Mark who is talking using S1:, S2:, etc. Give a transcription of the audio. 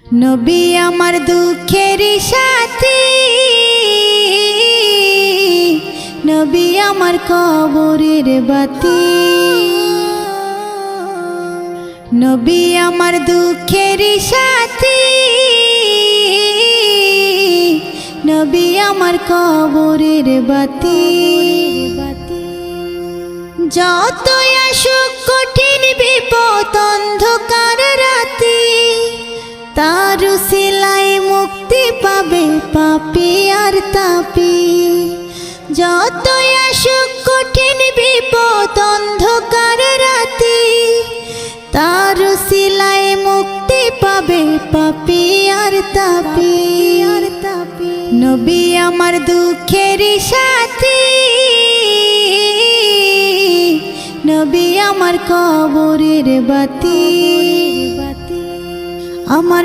S1: নবী আমার দুঃখের সাথী, নবী আমার কবরের বাতি। নবী আমার দুঃখের সাথী, নবী আমার কবরের বাতি। যতই আসুক কঠিন বিপদ অন্ধকার রাতি, তার উসিলায় মুক্তি পাবে পাপী আর তাপী। যতই আসুক কঠিন বিপদ অন্ধকার রাতি, তার উসিলায় মুক্তি পাবে পাপী আর তাপী। নবী আমার দুঃখের সাথী, নবী আমার কবরের বাতি। আমার